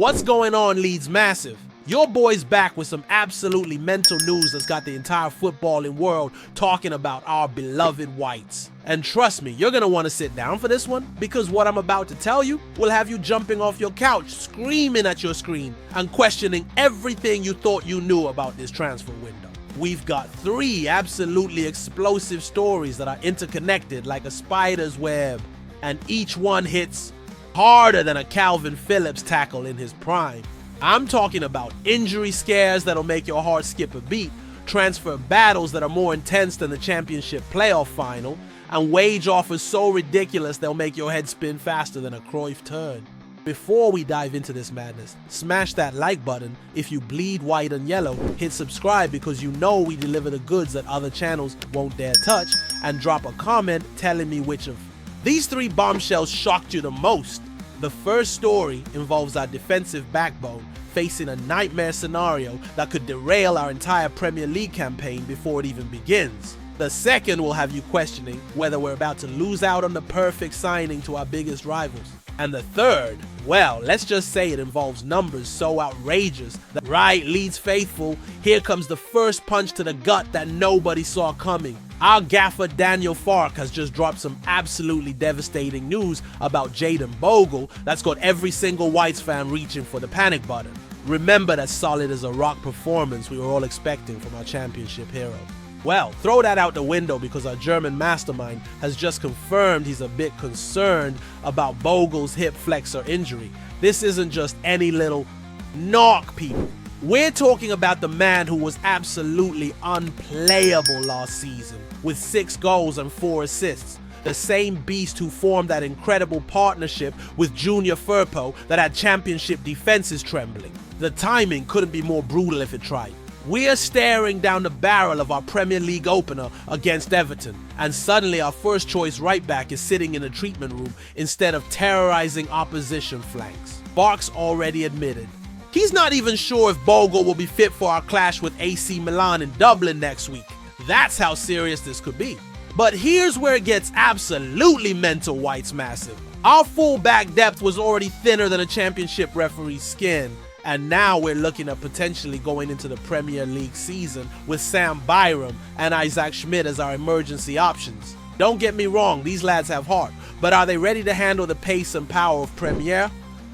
What's going on, Leeds Massive? Your boy's back with some absolutely mental news that's got the entire footballing world talking about our beloved Whites. And trust me, you're going to want to sit down for this one, because what I'm about to tell you will have you jumping off your couch, screaming at your screen, and questioning everything you thought you knew about this transfer window. We've got 3 absolutely explosive stories that are interconnected like a spider's web, and each one hits harder than a Calvin Phillips tackle in his prime. I'm talking about injury scares that'll make your heart skip a beat, transfer battles that are more intense than the championship playoff final, and wage offers so ridiculous they'll make your head spin faster than a Cruyff turn. Before we dive into this madness, smash that like button. If you bleed white and yellow, hit subscribe because you know we deliver the goods that other channels won't dare touch, and drop a comment telling me which of these 3 bombshells shocked you the most. The first story involves our defensive backbone facing a nightmare scenario that could derail our entire Premier League campaign before it even begins. The second will have you questioning whether we're about to lose out on the perfect signing to our biggest rivals. And the third, well, let's just say it involves numbers so outrageous that, right, Leeds faithful, here comes the first punch to the gut that nobody saw coming. Our gaffer Daniel Farke has just dropped some absolutely devastating news about Jayden Bogle that's got every single Whites fan reaching for the panic button. Remember that solid as a rock performance we were all expecting from our championship hero. Well, throw that out the window because our German mastermind has just confirmed he's a bit concerned about Bogle's hip flexor injury. This isn't just any little knock, people. We're talking about the man who was absolutely unplayable last season with 6 goals and 4 assists. The same beast who formed that incredible partnership with Junior Firpo that had championship defenses trembling. The timing couldn't be more brutal if it tried. We're staring down the barrel of our Premier League opener against Everton, and suddenly our first choice right back is sitting in a treatment room instead of terrorizing opposition flanks. Farke's already admitted he's not even sure if Bogle will be fit for our clash with AC Milan in Dublin next week. That's how serious this could be. But here's where it gets absolutely mental, Whites Massive. Our full-back depth was already thinner than a championship referee's skin, and now we're looking at potentially going into the Premier League season with Sam Byram and Isaac Schmidt as our emergency options. Don't get me wrong, these lads have heart, but are they ready to handle the pace and power of Premier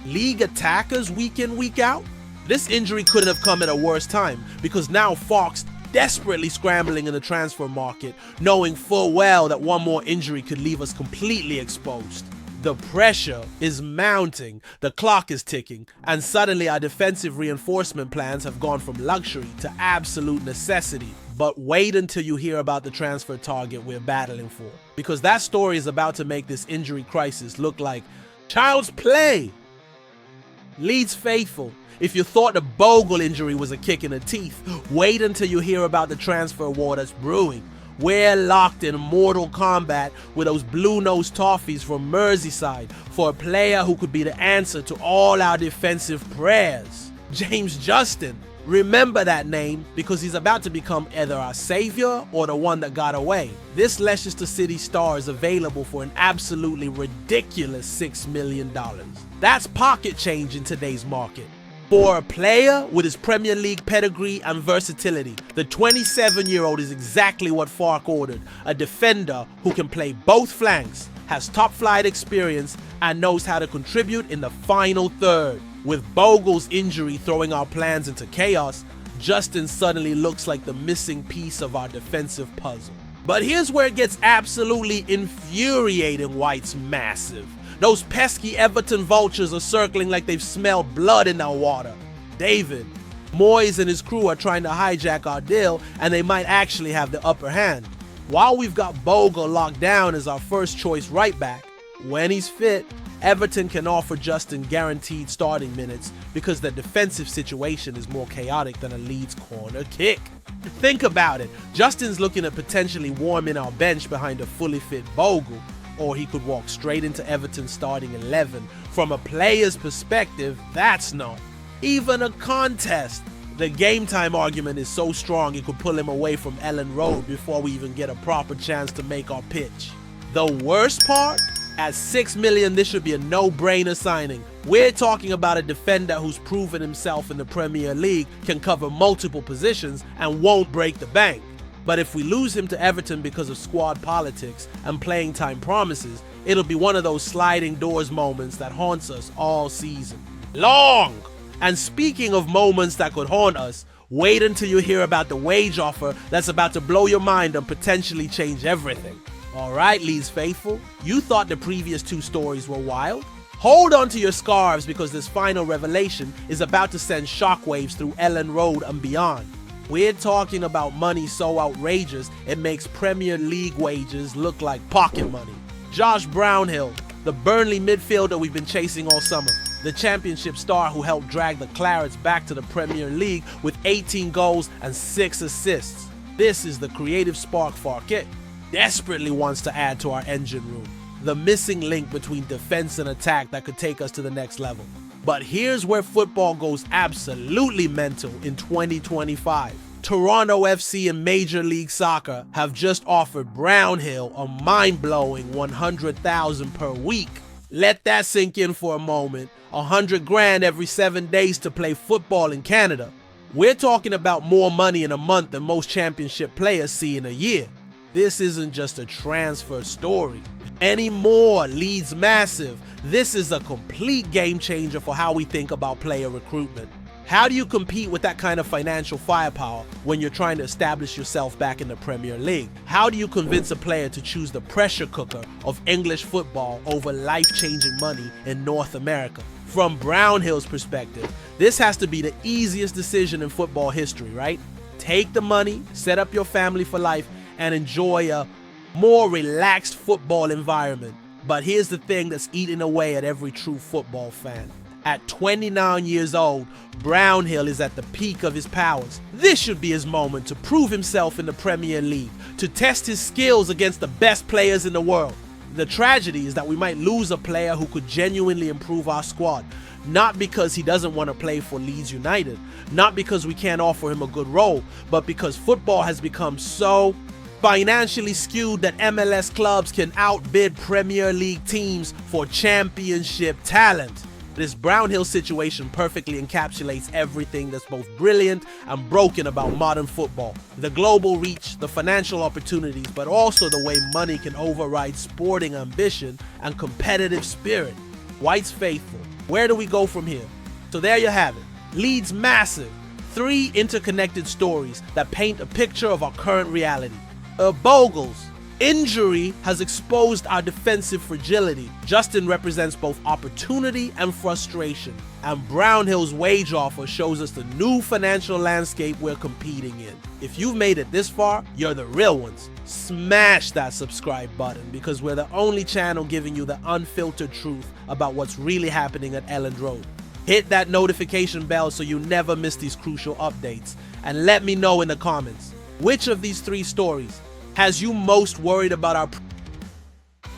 League attackers week in, week out? This injury couldn't have come at a worse time, because now Farke's desperately scrambling in the transfer market, knowing full well that one more injury could leave us completely exposed. The pressure is mounting, the clock is ticking, and suddenly our defensive reinforcement plans have gone from luxury to absolute necessity. But wait until you hear about the transfer target we're battling for, because that story is about to make this injury crisis look like child's play. Leeds faithful, if you thought the Bogle injury was a kick in the teeth, wait until you hear about the transfer war that's brewing. We're locked in mortal combat with those blue-nosed toffees from Merseyside for a player who could be the answer to all our defensive prayers. James Justin. Remember that name because he's about to become either our savior or the one that got away. This Leicester City star is available for an absolutely ridiculous $6 million. That's pocket change in today's market. For a player with his Premier League pedigree and versatility, the 27-year-old is exactly what Farke ordered. A defender who can play both flanks, has top-flight experience, and knows how to contribute in the final third. With Bogle's injury throwing our plans into chaos, Justin suddenly looks like the missing piece of our defensive puzzle. But here's where it gets absolutely infuriating, Whites Massive. Those pesky Everton vultures are circling like they've smelled blood in our water. David, Moyes and his crew are trying to hijack our deal, and they might actually have the upper hand. While we've got Bogle locked down as our first choice right back, when he's fit, Everton can offer Justin guaranteed starting minutes because the defensive situation is more chaotic than a Leeds corner kick. Think about it, Justin's looking at potentially warming our bench behind a fully fit Bogle, or he could walk straight into Everton's starting 11. From a player's perspective, that's not even a contest. The game time argument is so strong it could pull him away from Elland Road before we even get a proper chance to make our pitch. The worst part? At $6 million, this should be a no-brainer signing. We're talking about a defender who's proven himself in the Premier League, can cover multiple positions, and won't break the bank. But if we lose him to Everton because of squad politics and playing time promises, it'll be one of those sliding doors moments that haunts us all season long. And speaking of moments that could haunt us, wait until you hear about the wage offer that's about to blow your mind and potentially change everything. Alright, Leeds faithful, you thought the previous two stories were wild? Hold on to your scarves because this final revelation is about to send shockwaves through Elland Road and beyond. We're talking about money so outrageous it makes Premier League wages look like pocket money. Josh Brownhill, the Burnley midfielder we've been chasing all summer, the championship star who helped drag the Clarets back to the Premier League with 18 goals and 6 assists. This is the creative spark Farke desperately wants to add to our engine room. The missing link between defense and attack that could take us to the next level. But here's where football goes absolutely mental in 2025. Toronto FC and Major League Soccer have just offered Brownhill a mind-blowing $100,000 per week. Let that sink in for a moment. $100,000 every 7 days to play football in Canada. We're talking about more money in a month than most championship players see in a year. This isn't just a transfer story anymore. Leeds massive. This is a complete game changer for how we think about player recruitment. How do you compete with that kind of financial firepower when you're trying to establish yourself back in the Premier League? How do you convince a player to choose the pressure cooker of English football over life-changing money in North America? From Brownhill's perspective, this has to be the easiest decision in football history, right? Take the money, set up your family for life, and enjoy a more relaxed football environment. But here's the thing that's eating away at every true football fan. At 29 years old, Brownhill is at the peak of his powers. This should be his moment to prove himself in the Premier League, to test his skills against the best players in the world. The tragedy is that we might lose a player who could genuinely improve our squad, not because he doesn't want to play for Leeds United, not because we can't offer him a good role, but because football has become so financially skewed that MLS clubs can outbid Premier League teams for championship talent. This Brownhill situation perfectly encapsulates everything that's both brilliant and broken about modern football. The global reach, the financial opportunities, but also the way money can override sporting ambition and competitive spirit. White's faithful. Where do we go from here? So there you have it. Leeds massive. 3 interconnected stories that paint a picture of our current reality. Bogle's injury has exposed our defensive fragility. Justin represents both opportunity and frustration. And Brownhill's wage offer shows us the new financial landscape we're competing in. If you've made it this far, you're the real ones. Smash that subscribe button because we're the only channel giving you the unfiltered truth about what's really happening at Elland Road. Hit that notification bell so you never miss these crucial updates. And let me know in the comments, which of these 3 stories has you most worried about our